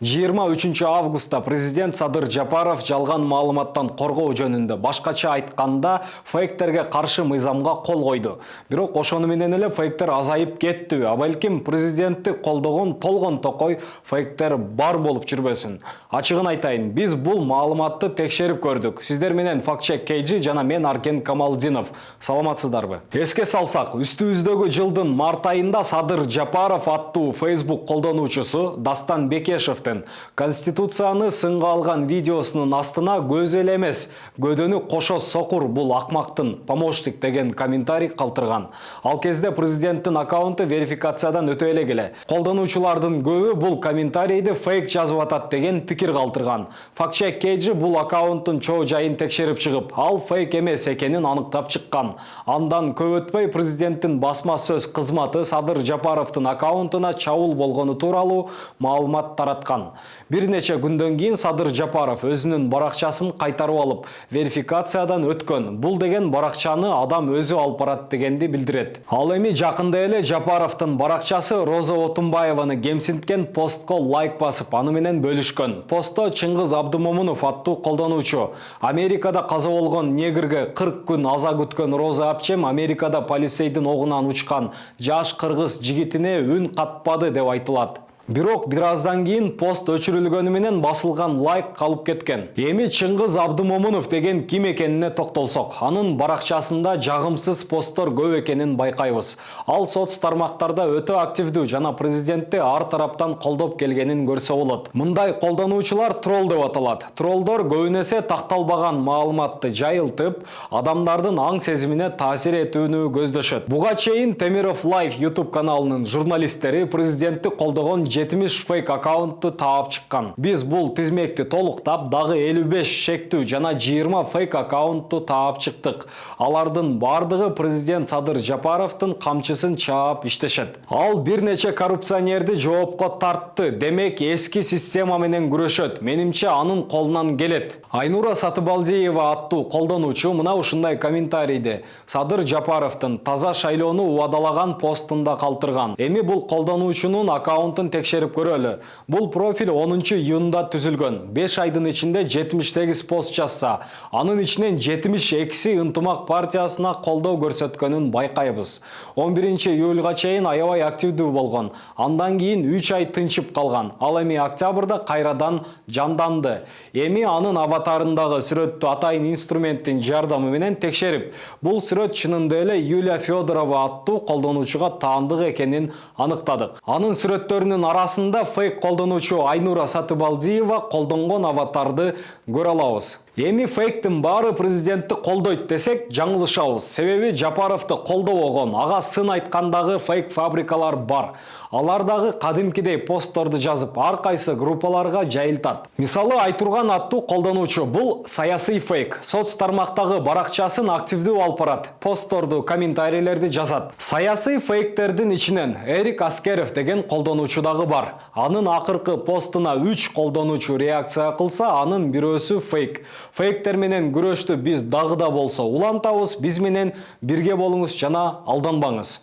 23 августта президент Садыр Жапаров жалган маалыматтан коргоо жөнүндө, башкача айтканда, фейктерге каршы мыйзамга кол койду. Бирок ошону менен эле фейктер азайып кеттиби? А балким президентти колдогон толгон токой фейктер бар болуп жүрбөсүн. Ачыгын айтайын, биз бул маалыматты текшерип көрдүк. Сиздер менен фактчек KG жана мен Аркен Камалдинов. Саламатсыздарбы? Эске салсак, үстүбүздөгү жылдын март айында Садыр Жапаров аттуу Facebook колдонуучусу Дастан Бекешевдин Конституцияны сынга алган видеосунун астына көз эле эмес, көдөнү кошо сокур бул акмактын помощник деген комментарий калтырган. Ал кезде президенттин аккаунту верификациядан өтө эле келе. Колдонуучулардын көбү бул комментарийди фейк жазып атат деген пикир калтырган. Фактчек KG бул аккаунттун чоо жайын текшерип чыгып, ал фейк эмес экенин аныктап чыккан. Андан көп өтпөй президенттин басма сөз кызматы Садыр Жапаровдун аккаунтуна чабуул болгону тууралуу маалымат тараткан. Бир нече күндөн кийин Садыр Жапаров өзүнүн баракчасын кайтарып алып, верификациядан өткөн. Бул деген баракчаны адам өзү алып барат дегенди билдирет. Ал эми жакында эле Жапаровдун баракчасы Роза Отунбаеваны кемсинткен постко лайк басып, аны менен бөлүшкөн. Постто Чыңгыз Абдымомунов аттуу колдонуучу Америкада каза болгон негрге 40 күн аза күткөн Роза апчем Америкада полицейдин огунан учкан жаш кыргыз жигитине үн катпады деп айтылат. Бирок бир аздан кийин пост өчүрүлгөнү менен басылган лайк калып кеткен. Эми Чыңгыз Абдымомунов деген ким экенине токтолсок, анын баракчасында жагымсыз посттор көп экенин байкайбыз. Ал соц тармактарда өтө активдүү жана президентти ар тараптан колдоп келгенин көрсө болот. Мындай колдонуучулар тролл деп аталат. Троллдор көбүнесе такталбаган маалыматты жайылтып, адамдардын аң сезимине таасир этүүнү көздөшөт. Буга чейин Темиров Live YouTube каналынын журналисттери президентти колдогон 70 фейк аккаунтту таап чыккан. Биз бул тизмекти толуктап, дагы 55 шектүү жана 20 фейк аккаунтту таап чыктык. Алардын бардыгы президент Садыр Жапаровдун камчысын чаап иштешет. Ал бир нече коррупционерди жоопко тартты. Демек, эски система менен күрөшөт. Менимче анын колунан келет. Айнура Сатыбалдиева аттуу колдонуучу мына ушундай комментарийди Садыр Жапаровдун таза шайлоону убадалаган постунда калтырган. Эми бул колдонуучунун аккаунтун текшерип көрөлү. Бул профиль 10 июнда түзүлгөн. 5 айдын ичинде 78 пост жазса, анын ичинен 72си Ынтымак партиясына колдоо көрсөткөнүн байкайбыз. 11 июлга чейин аябай активдүү болгон. Андан кийин 3 ай тынчып калган. Ал эми октябрда кайрадан жанданды. Эми анын аватарындагы сүрөттү атайын инструменттин жардамы менен текшерип, бул сүрөт чынында эле Юлия Федорова аттуу колдонуучуга таандык экенин аныктадык. Анын сүрөттөрүнүн арасында фейк колдонуучу Айнура Сатыбалдиева колдонгон аватарды көрө алабыз. Эми фейктин баары президентти колдойт десек жаңылышабыз. Себеби Жапаровду колдобогон, ага сын айткандагы фейк фабрикалар бар. Алар дагы кадимкидей постторду жазып, ар кайсы группаларга жайылтат. Мисалы Айтурган аттуу колдонуучу бул саясий фейк. Соц тармактагы баракчасын активдүү алып барат. Постторду, комментарийлерди жазат. Саясий фейктердин ичинен Эрик Аскеров деген колдонуучу дагы бар. Анын акыркы постуна 3 колдонуучу реакция кылса, анын бирөөсү фейк. Фейктер менен күрөштү биз дагы да болсо улантабыз. Биз менен бирге болуңуз жана алданбаңыз.